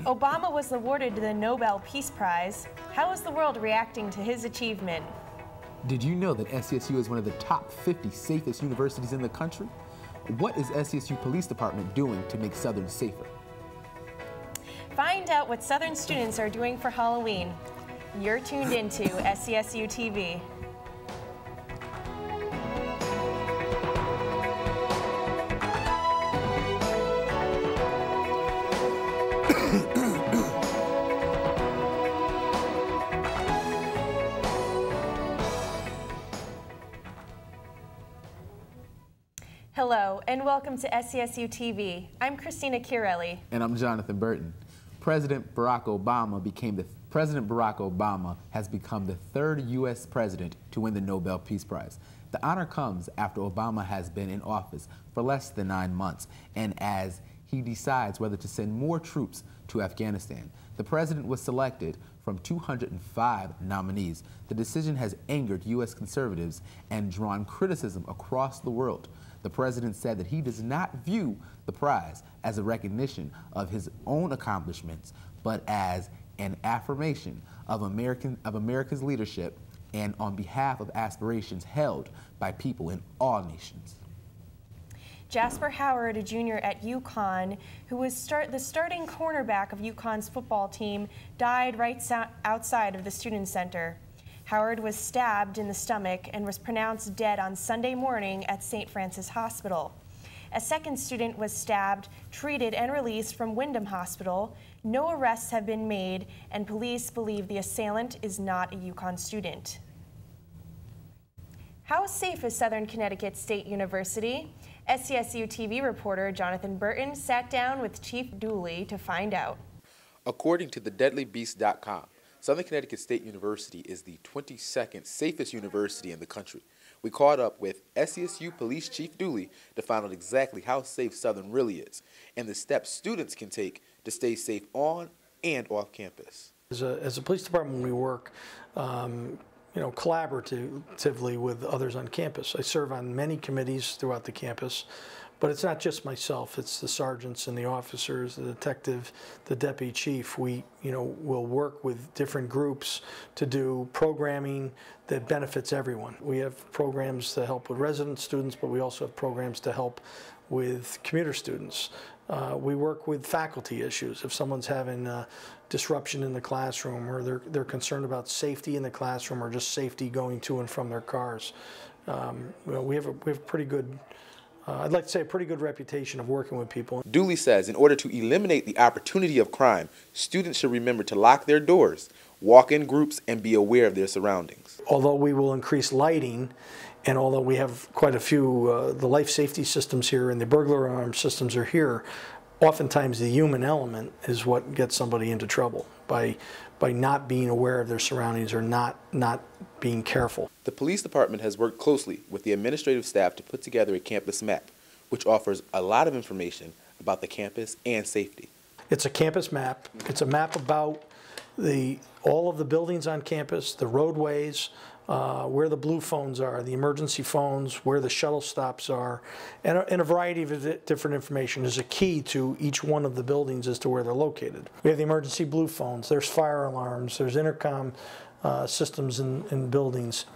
Obama was awarded the Nobel Peace Prize. How is the world reacting to his achievement? Did you know that SCSU is one of the top 50 safest universities in the country? What is SCSU Police Department doing to make Southern safer? Find out what Southern students are doing for Halloween. You're tuned into SCSU TV. Hello and welcome to SCSU TV. I'm Christina Chiarelli. And I'm Jonathan Burton. President Barack Obama has become the third U.S. president to win the Nobel Peace Prize. The honor comes after Obama has been in office for less than 9 months, and as he decides whether to send more troops to Afghanistan. The president was selected from 205 nominees. The decision has angered U.S. conservatives and drawn criticism across the world. The president said that he does not view the prize as a recognition of his own accomplishments, but as an affirmation of America's leadership and on behalf of aspirations held by people in all nations. Jasper Howard, a junior at UConn, who was the starting cornerback of UConn's football team, died right outside of the Student Center. Howard was stabbed in the stomach and was pronounced dead on Sunday morning at St. Francis Hospital. A second student was stabbed, treated, and released from Wyndham Hospital. No arrests have been made, and police believe the assailant is not a UConn student. How safe is Southern Connecticut State University? SCSU TV reporter Jonathan Burton sat down with Chief Dooley to find out. According to thedeadlybeast.com, Southern Connecticut State University is the 22nd safest university in the country. We caught up with SCSU Police Chief Dooley to find out exactly how safe Southern really is and the steps students can take to stay safe on and off campus. As a police department, we work collaboratively with others on campus. I serve on many committees throughout the campus. But it's not just myself, it's the sergeants and the officers, the detective, the deputy chief. We, will work with different groups to do programming that benefits everyone. We have programs to help with resident students, but we also have programs to help with commuter students. We work with faculty issues. If someone's having disruption in the classroom, or they're concerned about safety in the classroom, or just safety going to and from their cars. We have a pretty good, I'd like to say a pretty good reputation of working with people. Dooley says in order to eliminate the opportunity of crime, students should remember to lock their doors, walk in groups, and be aware of their surroundings. Although we will increase lighting, and although we have quite a few, the life safety systems here and the burglar alarm systems are here, oftentimes the human element is what gets somebody into trouble by not being aware of their surroundings or not being careful. The police department has worked closely with the administrative staff to put together a campus map, which offers a lot of information about the campus and safety. It's a campus map. It's a map about all of the buildings on campus, the roadways, where the blue phones are, the emergency phones, where the shuttle stops are, and a variety of different information is a key to each one of the buildings as to where they're located. We have the emergency blue phones, there's fire alarms, there's intercom systems in buildings,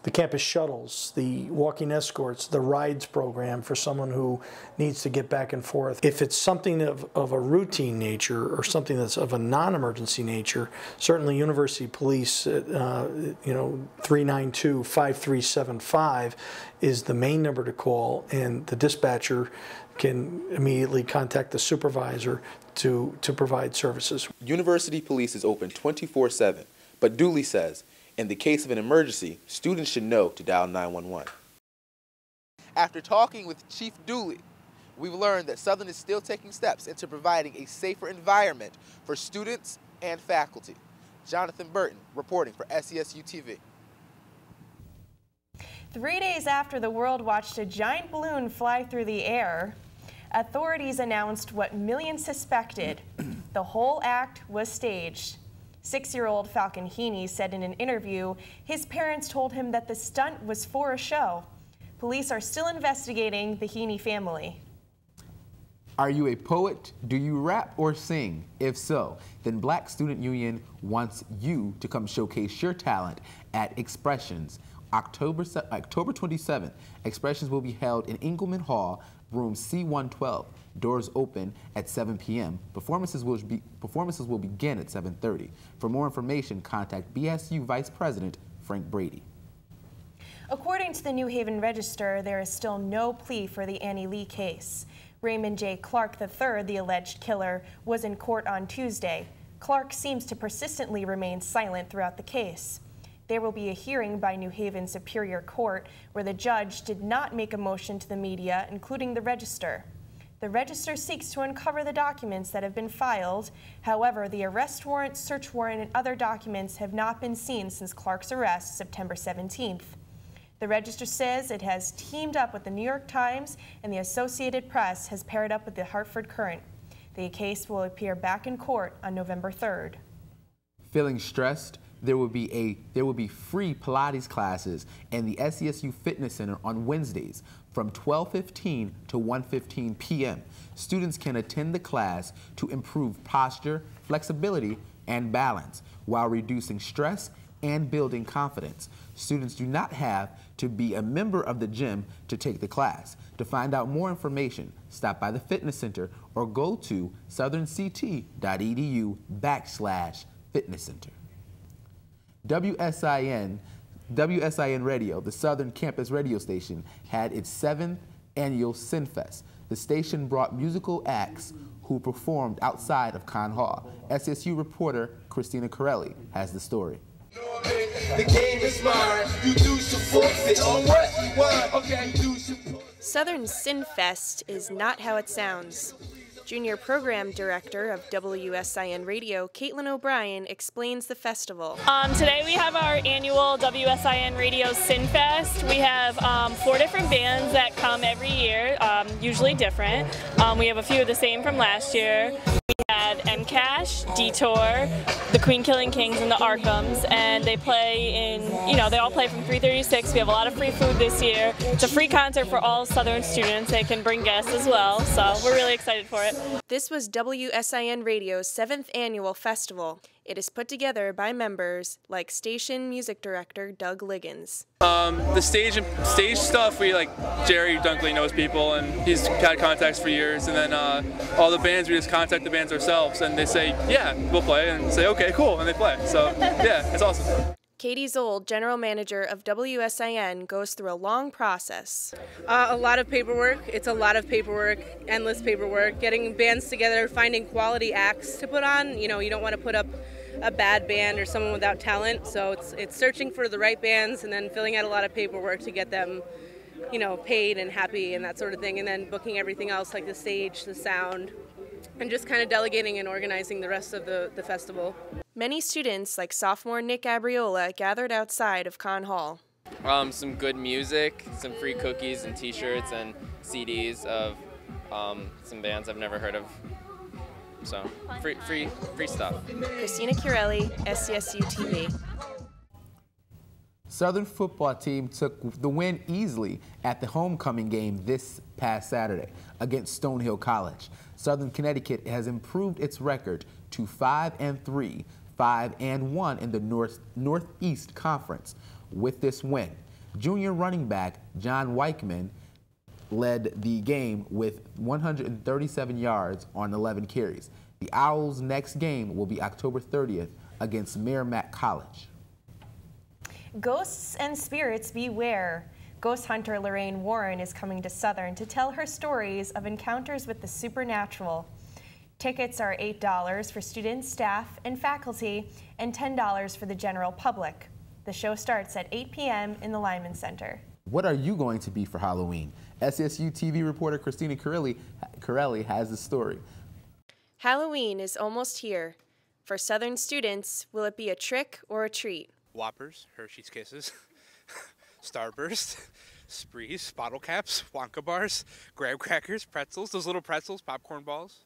the campus shuttles, the walking escorts, the rides program for someone who needs to get back and forth. If it's something of a routine nature or something that's of a non-emergency nature, certainly University Police, 392-5375 is the main number to call, and the dispatcher can immediately contact the supervisor to provide services. University Police is open 24/7, but Dooley says in the case of an emergency, students should know to dial 911. After talking with Chief Dooley, we've learned that Southern is still taking steps into providing a safer environment for students and faculty. Jonathan Burton reporting for SCSU TV. 3 days after the world watched a giant balloon fly through the air, authorities announced what millions suspected. The whole act was staged. 6-year-old Falcon Heaney said in an interview his parents told him that the stunt was for a show. Police are still investigating the Heaney family. Are you a poet? Do you rap or sing? If so, then Black Student Union wants you to come showcase your talent at Expressions. October 27th, Expressions will be held in Engelman Hall, room C112. Doors open at 7 p.m. Performances will begin at 7:30. For more information, contact BSU Vice President Frank Brady. According to the New Haven Register, there is still no plea for the Annie Lee case. Raymond J. Clark III, the alleged killer, was in court on Tuesday. Clark seems to persistently remain silent throughout the case. There will be a hearing by New Haven Superior Court where the judge did not make a motion to the media, including the Register. The Register seeks to uncover the documents that have been filed. However, the arrest warrant, search warrant, and other documents have not been seen since Clark's arrest September 17th. The Register says it has teamed up with the New York Times, and the Associated Press has paired up with the Hartford Courant. The case will appear back in court on November 3rd. Feeling stressed? There will be free Pilates classes in the SCSU Fitness Center on Wednesdays from 12:15 to 1:15 p.m. Students can attend the class to improve posture, flexibility, and balance while reducing stress and building confidence. Students do not have to be a member of the gym to take the class. To find out more information, stop by the Fitness Center or go to southernct.edu/fitness center. WSIN Radio, the Southern Campus radio station, had its 7th annual SINFest. The station brought musical acts who performed outside of Con Hall. SSU reporter Christina Chiarelli has the story. The game is mine. You do some forfeit. On what? What? Okay, you do some forfeit. Southern SINFest is not how it sounds. Junior Program Director of WSIN Radio, Caitlin O'Brien, explains the festival. Today we have our annual WSIN Radio SINFest. We have 4 different bands that come every year, usually different. We have a few of the same from last year. We had M-Cash, Detour, the Queen Killing Kings, and the Arkhams, and they play in, they all play from 3:30 to 6. We have a lot of free food this year. It's a free concert for all Southern students. They can bring guests as well, so we're really excited for it. This was WSIN Radio's 7th annual festival. It is put together by members like station music director Doug Liggins. The stage stuff, Jerry Dunkley knows people and he's had contacts for years, and then all the bands, we just contact the bands ourselves and they say, yeah, we'll play, and say, okay, cool, and they play. So yeah, it's awesome. Katie Zold, general manager of WSIN, goes through a long process. A lot of paperwork. It's a lot of paperwork, endless paperwork, getting bands together, finding quality acts to put on. You don't want to put up a bad band or someone without talent, so it's searching for the right bands and then filling out a lot of paperwork to get them, paid and happy and that sort of thing, and then booking everything else like the stage, the sound, and just kind of delegating and organizing the rest of the festival. Many students, like sophomore Nick Abriola, gathered outside of Con Hall. Some good music, some free cookies and t-shirts and CDs of some bands I've never heard of. So, free stuff. Christina Chiarelli, SCSU TV. Southern football team took the win easily at the homecoming game this past Saturday against Stonehill College. Southern Connecticut has improved its record to 5-3, 5-1 in the Northeast Conference. With this win, junior running back John Weichman led the game with 137 yards on 11 carries. The Owls' next game will be October 30th against Merrimack College. Ghosts and spirits beware. Ghost hunter Lorraine Warren is coming to Southern to tell her stories of encounters with the supernatural. Tickets are $8 for students, staff, and faculty, and $10 for the general public. The show starts at 8 p.m. in the Lyman Center. What are you going to be for Halloween? SSU TV reporter Christina Chiarelli has the story. Halloween is almost here. For Southern students, will it be a trick or a treat? Whoppers, Hershey's Kisses, Starburst, Sprees, bottle caps, Wonka bars, graham crackers, pretzels, those little pretzels, popcorn balls,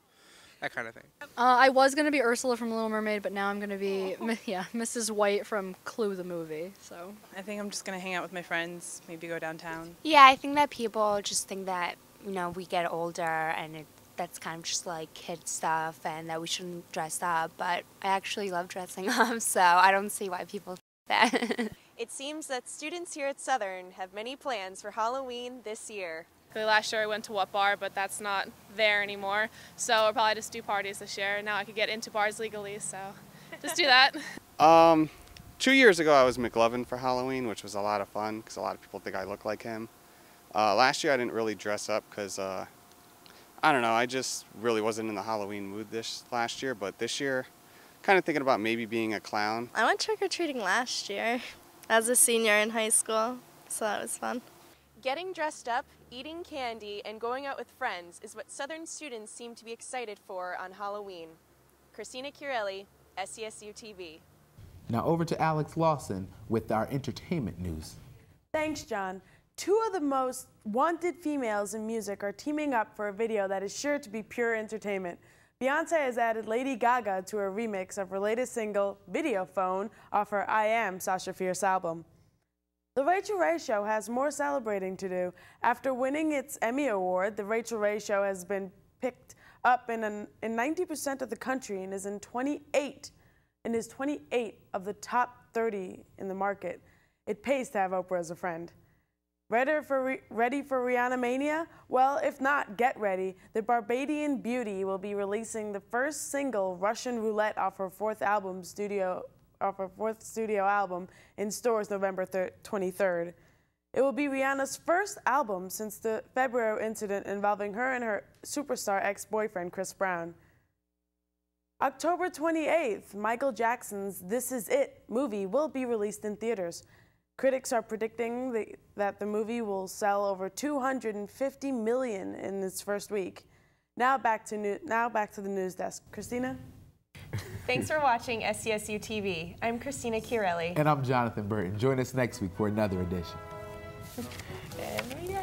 that kind of thing. I was going to be Ursula from Little Mermaid, but now I'm going to be Mrs. White from Clue the movie. So I think I'm just going to hang out with my friends, maybe go downtown. Yeah, I think that people just think that, we get older and that's kind of just like kid stuff and that we shouldn't dress up, but I actually love dressing up, so I don't see why people think that. It seems that students here at Southern have many plans for Halloween this year. Last year I went to What Bar, but that's not there anymore, so I'll probably just do parties this year. Now I could get into bars legally, so just do that. 2 years ago I was McLovin for Halloween, which was a lot of fun because a lot of people think I look like him. Last year I didn't really dress up because, I don't know, I just really wasn't in the Halloween mood last year, but this year kind of thinking about maybe being a clown. I went trick-or-treating last year as a senior in high school, so that was fun. Getting dressed up, eating candy, and going out with friends is what Southern students seem to be excited for on Halloween. Christina Chiarelli, SCSU TV. Now over to Alex Lawson with our entertainment news. Thanks, John. Two of the most wanted females in music are teaming up for a video that is sure to be pure entertainment. Beyoncé has added Lady Gaga to her remix of her latest single, Video Phone, off her I Am Sasha Fierce album. The Rachel Ray Show has more celebrating to do. After winning its Emmy Award, The Rachel Ray Show has been picked up in 90% of the country and is 28 of the top 30 in the market. It pays to have Oprah as a friend. Ready for Rihanna Mania? Well, if not, get ready. The Barbadian Beauty will be releasing the first single, Russian Roulette, off her fourth studio album in stores November 23rd. It will be Rihanna's first album since the February incident involving her and her superstar ex-boyfriend Chris Brown. October 28th, Michael Jackson's This Is It movie will be released in theaters. Critics are predicting that the movie will sell over $250 million in its first week. Now back to the news desk. Christina? Thanks for watching SCSU TV. I'm Christina Chiarelli. And I'm Jonathan Burton. Join us next week for another edition. And we